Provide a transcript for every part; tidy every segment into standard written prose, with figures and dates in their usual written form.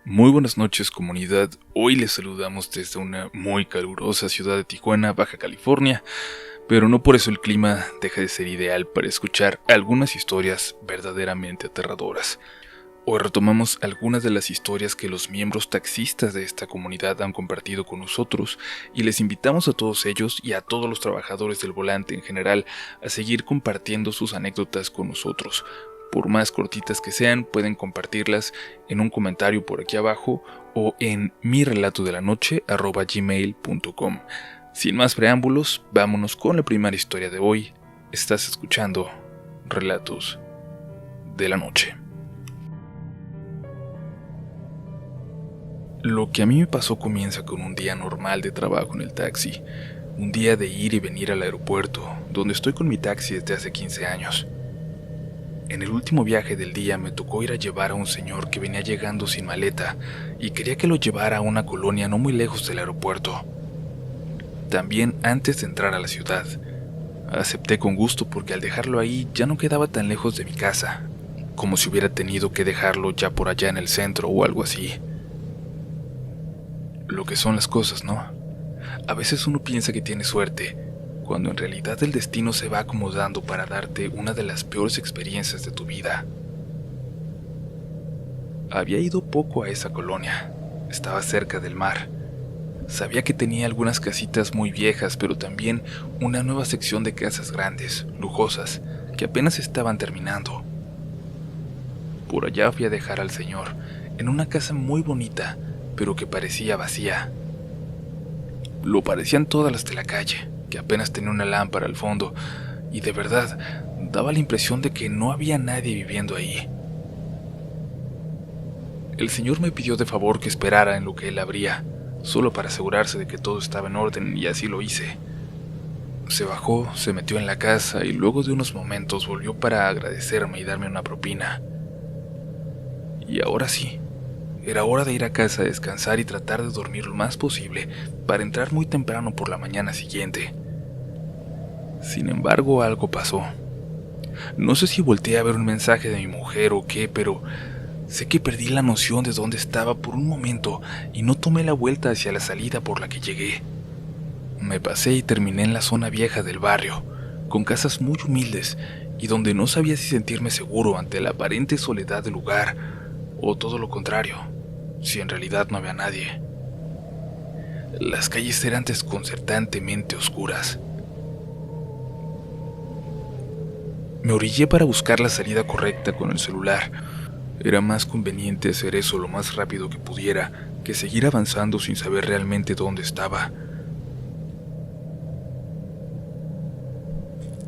Muy buenas noches, comunidad. Hoy les saludamos desde una muy calurosa ciudad de Tijuana, Baja California, pero no por eso el clima deja de ser ideal para escuchar algunas historias verdaderamente aterradoras. Hoy retomamos algunas de las historias que los miembros taxistas de esta comunidad han compartido con nosotros y les invitamos a todos ellos y a todos los trabajadores del volante en general a seguir compartiendo sus anécdotas con nosotros. Por más cortitas que sean, pueden compartirlas en un comentario por aquí abajo o en mirelatodelanoche@gmail.com. Sin más preámbulos, vámonos con la primera historia de hoy. Estás escuchando Relatos de la Noche. Lo que a mí me pasó comienza con un día normal de trabajo en el taxi. Un día de ir y venir al aeropuerto, donde estoy con mi taxi desde hace 15 años. En el último viaje del día me tocó ir a llevar a un señor que venía llegando sin maleta y quería que lo llevara a una colonia no muy lejos del aeropuerto. También antes de entrar a la ciudad. Acepté con gusto porque al dejarlo ahí ya no quedaba tan lejos de mi casa, como si hubiera tenido que dejarlo ya por allá en el centro o algo así. Lo que son las cosas, ¿no? A veces uno piensa que tiene suerte, cuando en realidad el destino se va acomodando para darte una de las peores experiencias de tu vida. Había ido poco a esa colonia, estaba cerca del mar. Sabía que tenía algunas casitas muy viejas, pero también una nueva sección de casas grandes, lujosas, que apenas estaban terminando. Por allá fui a dejar al señor, en una casa muy bonita, pero que parecía vacía. Lo parecían todas las de la calle, que apenas tenía una lámpara al fondo, y de verdad daba la impresión de que no había nadie viviendo ahí. El señor me pidió de favor que esperara en lo que él abría, solo para asegurarse de que todo estaba en orden, y así lo hice. Se bajó, se metió en la casa y luego de unos momentos volvió para agradecerme y darme una propina. Y ahora sí, era hora de ir a casa a descansar y tratar de dormir lo más posible para entrar muy temprano por la mañana siguiente. Sin embargo, algo pasó. No sé si volteé a ver un mensaje de mi mujer o qué, pero sé que perdí la noción de dónde estaba por un momento y no tomé la vuelta hacia la salida por la que llegué. Me pasé y terminé en la zona vieja del barrio, con casas muy humildes y donde no sabía si sentirme seguro ante la aparente soledad del lugar o todo lo contrario, si en realidad no había nadie. Las calles eran desconcertantemente oscuras. Me orillé para buscar la salida correcta con el celular. Era más conveniente hacer eso lo más rápido que pudiera que seguir avanzando sin saber realmente dónde estaba.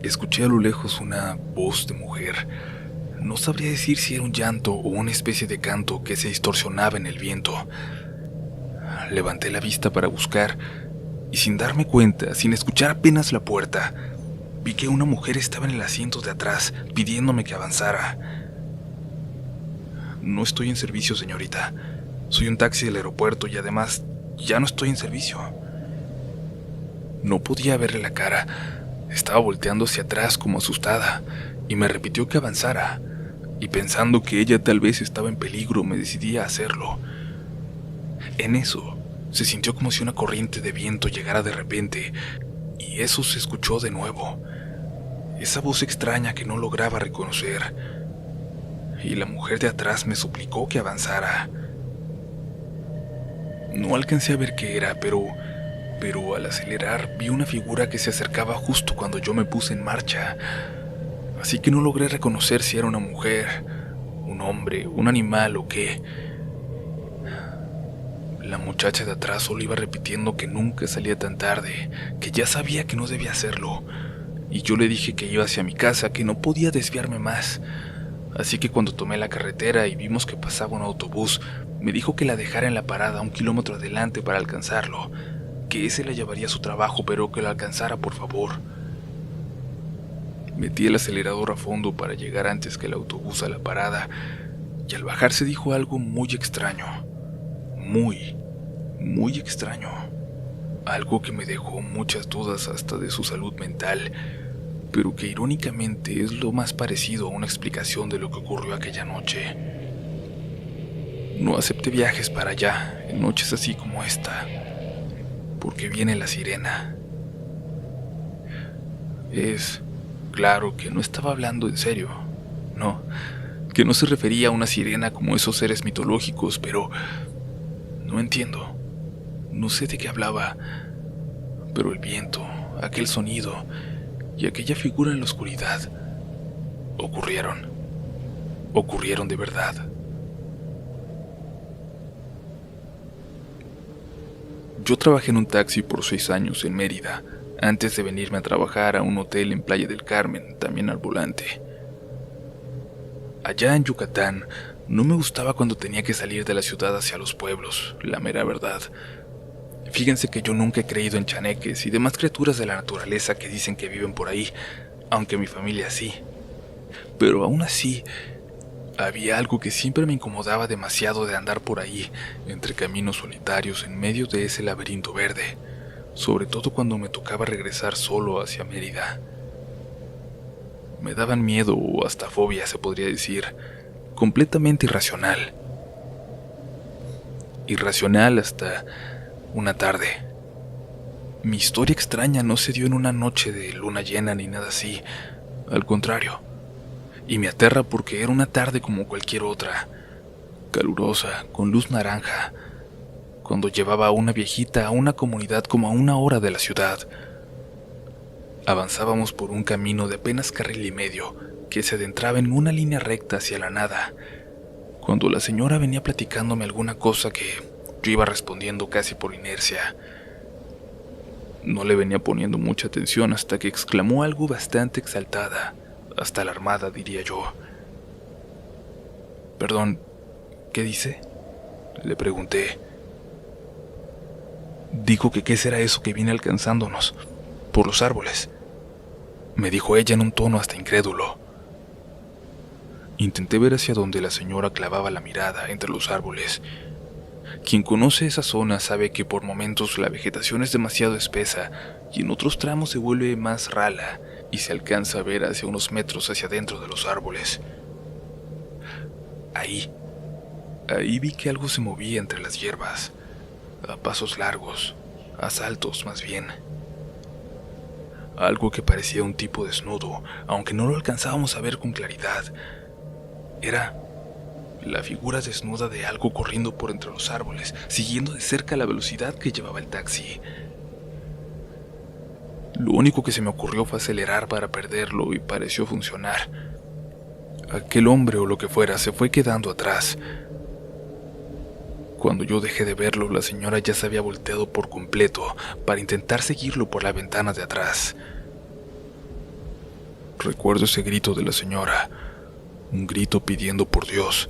Escuché a lo lejos una voz de mujer. No sabría decir si era un llanto o una especie de canto que se distorsionaba en el viento. Levanté la vista para buscar y sin darme cuenta, sin escuchar apenas la puerta, vi que una mujer estaba en el asiento de atrás pidiéndome que avanzara. No estoy en servicio, señorita. Soy un taxi del aeropuerto y además ya no estoy en servicio. No podía verle la cara. Estaba volteando hacia atrás como asustada y me repitió que avanzara. Y pensando que ella tal vez estaba en peligro, me decidí a hacerlo. En eso, se sintió como si una corriente de viento llegara de repente, y eso se escuchó de nuevo. Esa voz extraña que no lograba reconocer. Y la mujer de atrás me suplicó que avanzara. No alcancé a ver qué era, pero al acelerar vi una figura que se acercaba justo cuando yo me puse en marcha. Así que no logré reconocer si era una mujer, un hombre, un animal o qué. La muchacha de atrás solo iba repitiendo que nunca salía tan tarde, que ya sabía que no debía hacerlo. Y yo le dije que iba hacia mi casa, que no podía desviarme más. Así que cuando tomé la carretera y vimos que pasaba un autobús, me dijo que la dejara en la parada 1 kilómetro adelante para alcanzarlo, que ese la llevaría a su trabajo, pero que la alcanzara por favor. Metí el acelerador a fondo para llegar antes que el autobús a la parada, y al bajarse dijo algo muy extraño, muy extraño, algo que me dejó muchas dudas hasta de su salud mental, pero que irónicamente es lo más parecido a una explicación de lo que ocurrió aquella noche. No acepte viajes para allá en noches así como esta, porque viene la sirena. Es claro que no estaba hablando en serio, no, que no se refería a una sirena como esos seres mitológicos, pero no entiendo, no sé de qué hablaba, pero el viento, aquel sonido y aquella figura en la oscuridad ocurrieron de verdad. Yo trabajé en un taxi por 6 años en Mérida, antes de venirme a trabajar a un hotel en Playa del Carmen, también al volante. Allá en Yucatán, no me gustaba cuando tenía que salir de la ciudad hacia los pueblos, la mera verdad. Fíjense que yo nunca he creído en chaneques y demás criaturas de la naturaleza que dicen que viven por ahí, aunque mi familia sí. Pero aún así, había algo que siempre me incomodaba demasiado de andar por ahí, entre caminos solitarios en medio de ese laberinto verde, sobre todo cuando me tocaba regresar solo hacia Mérida. Me daban miedo o hasta fobia, se podría decir, completamente irracional. Irracional hasta una tarde. Mi historia extraña no se dio en una noche de luna llena ni nada así, al contrario. Y me aterra porque era una tarde como cualquier otra, calurosa, con luz naranja, cuando llevaba a una viejita a una comunidad como a 1 hora de la ciudad. Avanzábamos por un camino de apenas carril y medio, que se adentraba en una línea recta hacia la nada, cuando la señora venía platicándome alguna cosa que yo iba respondiendo casi por inercia. No le venía poniendo mucha atención hasta que exclamó algo bastante exaltada, hasta alarmada, diría yo. Perdón, ¿qué dice?, le pregunté. Dijo que qué será eso que viene alcanzándonos, por los árboles, me dijo ella en un tono hasta incrédulo. Intenté ver hacia donde la señora clavaba la mirada entre los árboles. Quien conoce esa zona sabe que por momentos la vegetación es demasiado espesa y en otros tramos se vuelve más rala y se alcanza a ver hacia unos metros hacia adentro de los árboles. Ahí vi que algo se movía entre las hierbas, a pasos largos, a saltos más bien. Algo que parecía un tipo desnudo, aunque no lo alcanzábamos a ver con claridad. Era la figura desnuda de algo corriendo por entre los árboles, siguiendo de cerca la velocidad que llevaba el taxi. Lo único que se me ocurrió fue acelerar para perderlo y pareció funcionar. Aquel hombre o lo que fuera se fue quedando atrás. Cuando yo dejé de verlo, la señora ya se había volteado por completo para intentar seguirlo por la ventana de atrás. Recuerdo ese grito de la señora, un grito pidiendo por Dios,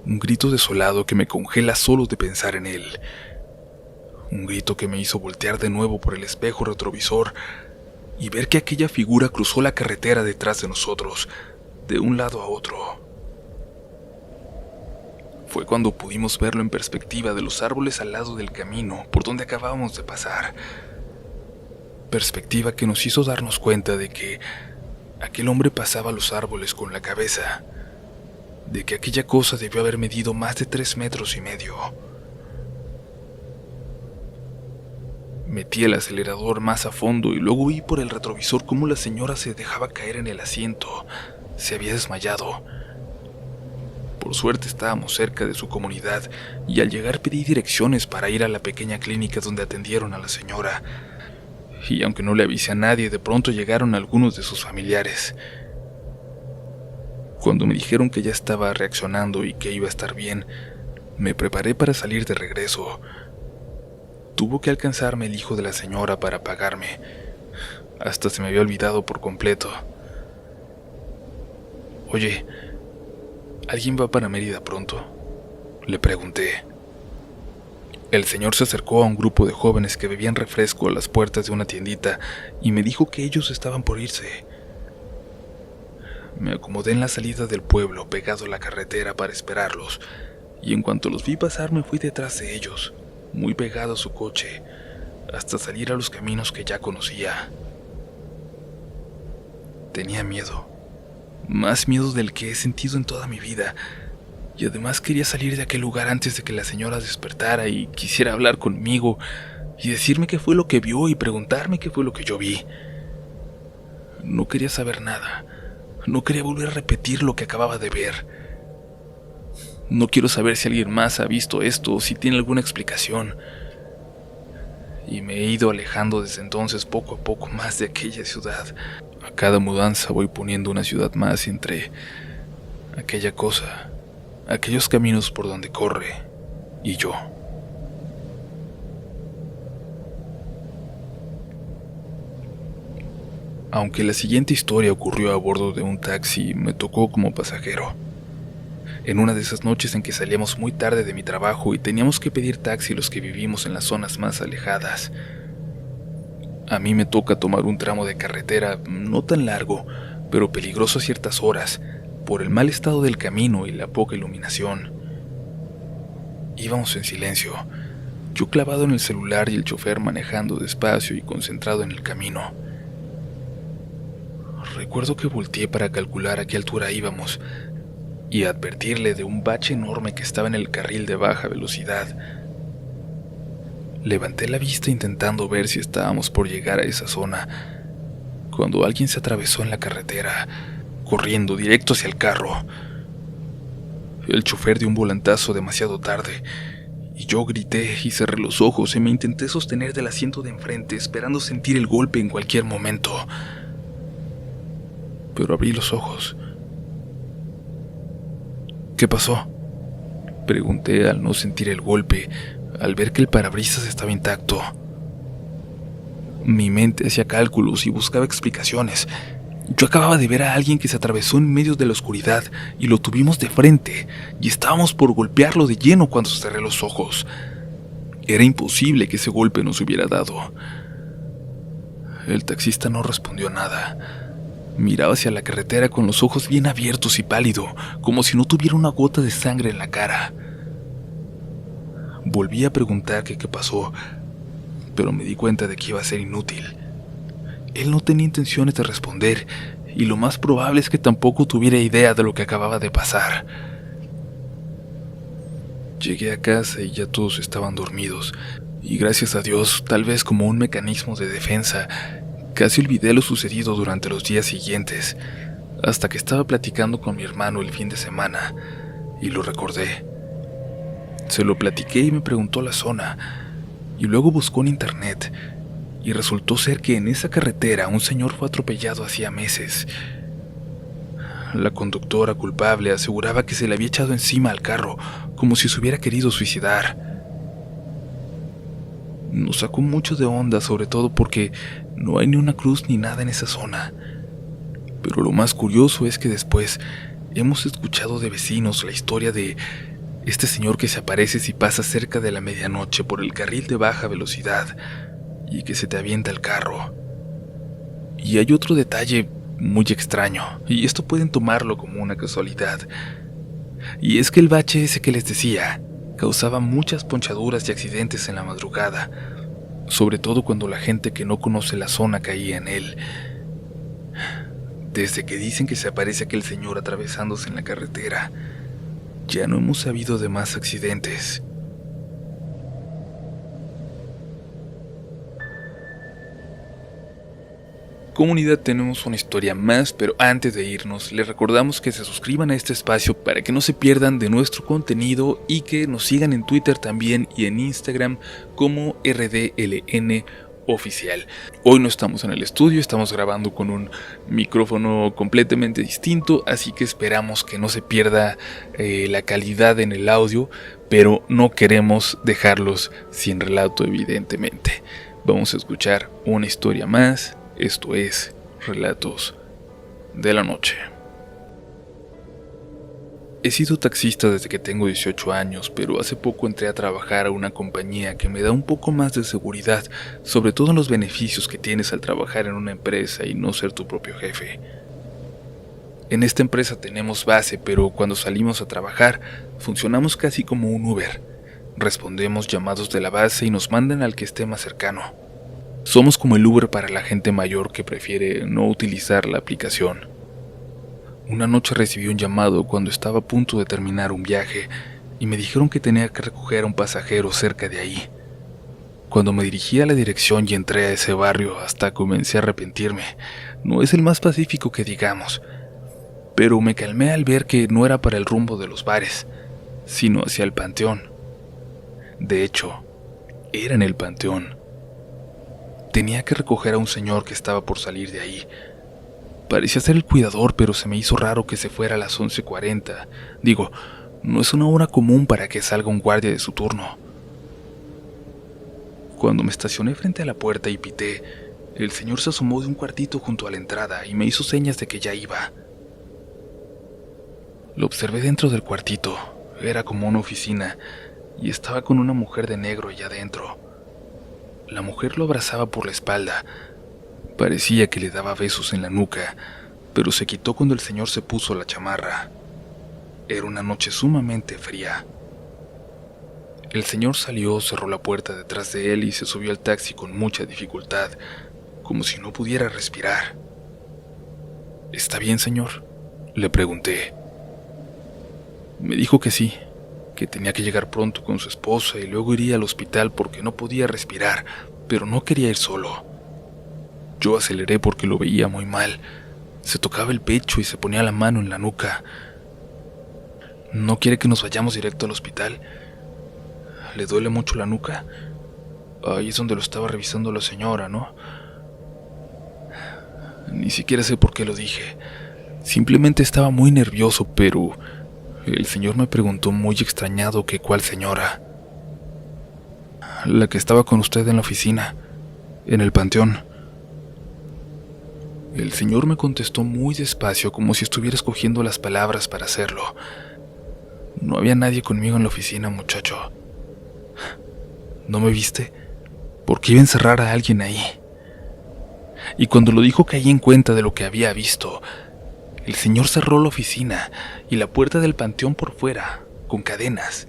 un grito desolado que me congela solo de pensar en él. Un grito que me hizo voltear de nuevo por el espejo retrovisor y ver que aquella figura cruzó la carretera detrás de nosotros, de un lado a otro. Fue cuando pudimos verlo en perspectiva de los árboles al lado del camino por donde acabábamos de pasar. Perspectiva que nos hizo darnos cuenta de que aquel hombre pasaba los árboles con la cabeza, de que aquella cosa debió haber medido más de 3,5 metros. Metí el acelerador más a fondo y luego vi por el retrovisor cómo la señora se dejaba caer en el asiento. Se había desmayado. Por suerte estábamos cerca de su comunidad y al llegar pedí direcciones para ir a la pequeña clínica donde atendieron a la señora. Y aunque no le avisé a nadie, de pronto llegaron algunos de sus familiares. Cuando me dijeron que ya estaba reaccionando y que iba a estar bien, me preparé para salir de regreso. Tuvo que alcanzarme el hijo de la señora para pagarme. Hasta se me había olvidado por completo. Oye, ¿alguien va para Mérida pronto?, le pregunté. El señor se acercó a un grupo de jóvenes que bebían refresco a las puertas de una tiendita y me dijo que ellos estaban por irse. Me acomodé en la salida del pueblo, pegado a la carretera para esperarlos, y en cuanto los vi pasar me fui detrás de ellos, muy pegado a su coche, hasta salir a los caminos que ya conocía. Tenía miedo, más miedo del que he sentido en toda mi vida, y además quería salir de aquel lugar antes de que la señora despertara y quisiera hablar conmigo y decirme qué fue lo que vio y preguntarme qué fue lo que yo vi. No quería saber nada. No quería volver a repetir lo que acababa de ver. No quiero saber si alguien más ha visto esto o si tiene alguna explicación. Y me he ido alejando desde entonces poco a poco más de aquella ciudad. A cada mudanza voy poniendo una ciudad más entre aquella cosa, aquellos caminos por donde corre y yo. Aunque la siguiente historia ocurrió a bordo de un taxi, me tocó como pasajero. En una de esas noches en que salíamos muy tarde de mi trabajo y teníamos que pedir taxi los que vivimos en las zonas más alejadas. A mí me toca tomar un tramo de carretera no tan largo, pero peligroso a ciertas horas, por el mal estado del camino y la poca iluminación. Íbamos en silencio, yo clavado en el celular y el chofer manejando despacio y concentrado en el camino. Recuerdo que volteé para calcular a qué altura íbamos y advertirle de un bache enorme que estaba en el carril de baja velocidad. Levanté la vista intentando ver si estábamos por llegar a esa zona, cuando alguien se atravesó en la carretera, corriendo directo hacia el carro. El chofer dio un volantazo demasiado tarde, y yo grité y cerré los ojos y me intenté sostener del asiento de enfrente, esperando sentir el golpe en cualquier momento. Pero abrí los ojos. ¿Qué pasó?, pregunté al no sentir el golpe, al ver que el parabrisas estaba intacto. Mi mente hacía cálculos y buscaba explicaciones. Yo acababa de ver a alguien que se atravesó en medio de la oscuridad y lo tuvimos de frente, y estábamos por golpearlo de lleno cuando cerré los ojos. Era imposible que ese golpe nos hubiera dado. El taxista no respondió nada. Miraba hacia la carretera con los ojos bien abiertos y pálido, como si no tuviera una gota de sangre en la cara. Volví a preguntar qué pasó, pero me di cuenta de que iba a ser inútil. Él no tenía intenciones de responder, y lo más probable es que tampoco tuviera idea de lo que acababa de pasar. Llegué a casa y ya todos estaban dormidos, y gracias a Dios, tal vez como un mecanismo de defensa, casi olvidé lo sucedido durante los días siguientes, hasta que estaba platicando con mi hermano el fin de semana, y lo recordé. Se lo platiqué y me preguntó la zona, y luego buscó en internet, y resultó ser que en esa carretera un señor fue atropellado hacía meses. La conductora culpable aseguraba que se le había echado encima al carro, como si se hubiera querido suicidar. Nos sacó mucho de onda, sobre todo porque no hay ni una cruz ni nada en esa zona. Pero lo más curioso es que después hemos escuchado de vecinos la historia de este señor que se aparece si pasa cerca de la medianoche por el carril de baja velocidad y que se te avienta el carro. Y hay otro detalle muy extraño, y esto pueden tomarlo como una casualidad, y es que el bache ese que les decía causaba muchas ponchaduras y accidentes en la madrugada, sobre todo cuando la gente que no conoce la zona caía en él. Desde que dicen que se aparece aquel señor atravesándose en la carretera, ya no hemos sabido de más accidentes. Comunidad, tenemos una historia más, pero antes de irnos, les recordamos que se suscriban a este espacio para que no se pierdan de nuestro contenido y que nos sigan en Twitter también y en Instagram como RDLN Oficial. Hoy no estamos en el estudio, estamos grabando con un micrófono completamente distinto, así que esperamos que no se pierda la calidad en el audio, pero no queremos dejarlos sin relato, evidentemente. Vamos a escuchar una historia más. Esto es Relatos de la Noche. He sido taxista desde que tengo 18 años, pero hace poco entré a trabajar a una compañía que me da un poco más de seguridad, sobre todo en los beneficios que tienes al trabajar en una empresa y no ser tu propio jefe. En esta empresa tenemos base, pero cuando salimos a trabajar, funcionamos casi como un Uber. Respondemos llamados de la base y nos mandan al que esté más cercano. Somos como el Uber para la gente mayor que prefiere no utilizar la aplicación. Una noche recibí un llamado cuando estaba a punto de terminar un viaje y me dijeron que tenía que recoger a un pasajero cerca de ahí. Cuando me dirigí a la dirección y entré a ese barrio, hasta comencé a arrepentirme. No es el más pacífico que digamos, pero me calmé al ver que no era para el rumbo de los bares, sino hacia el panteón. De hecho, era en el panteón. Tenía que recoger a un señor que estaba por salir de ahí. Parecía ser el cuidador, pero se me hizo raro que se fuera a las 11:40. Digo, no es una hora común para que salga un guardia de su turno. Cuando me estacioné frente a la puerta y pité, el señor se asomó de un cuartito junto a la entrada y me hizo señas de que ya iba. Lo observé dentro del cuartito. Era como una oficina y estaba con una mujer de negro allá adentro. La mujer lo abrazaba por la espalda. Parecía que le daba besos en la nuca, pero se quitó cuando el señor se puso la chamarra. Era una noche sumamente fría. El señor salió, cerró la puerta detrás de él y se subió al taxi con mucha dificultad, como si no pudiera respirar. ¿Está bien, señor?, le pregunté. Me dijo que sí, que tenía que llegar pronto con su esposa y luego iría al hospital porque no podía respirar, pero no quería ir solo. Yo aceleré porque lo veía muy mal. Se tocaba el pecho y se ponía la mano en la nuca. ¿No quiere que nos vayamos directo al hospital? ¿Le duele mucho la nuca? Ahí es donde lo estaba revisando la señora, ¿no? Ni siquiera sé por qué lo dije. Simplemente estaba muy nervioso, pero el señor me preguntó muy extrañado que cuál señora. La que estaba con usted en la oficina, en el panteón. El señor me contestó muy despacio, como si estuviera escogiendo las palabras para hacerlo. No había nadie conmigo en la oficina, muchacho. ¿No me viste? ¿Por qué iba a encerrar a alguien ahí? Y cuando lo dijo caí en cuenta de lo que había visto. El señor cerró la oficina y la puerta del panteón por fuera, con cadenas.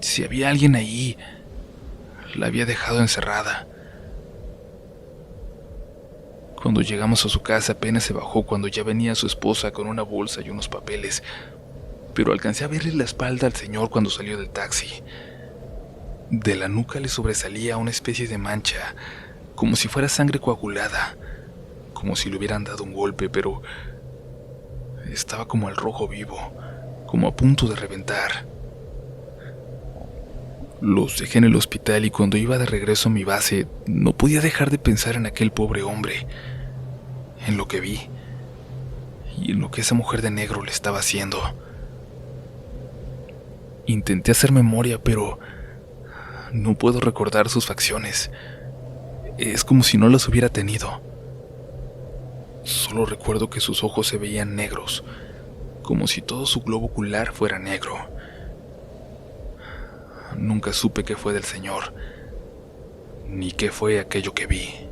Si había alguien ahí, la había dejado encerrada. Cuando llegamos a su casa apenas se bajó cuando ya venía su esposa con una bolsa y unos papeles, pero alcancé a verle la espalda al señor cuando salió del taxi. De la nuca le sobresalía una especie de mancha, como si fuera sangre coagulada, como si le hubieran dado un golpe, pero estaba como al rojo vivo, como a punto de reventar. Los dejé en el hospital y cuando iba de regreso a mi base, no podía dejar de pensar en aquel pobre hombre, en lo que vi y en lo que esa mujer de negro le estaba haciendo. Intenté hacer memoria, pero no puedo recordar sus facciones. Es como si no las hubiera tenido. Solo recuerdo que sus ojos se veían negros, como si todo su globo ocular fuera negro. Nunca supe qué fue del señor, ni qué fue aquello que vi.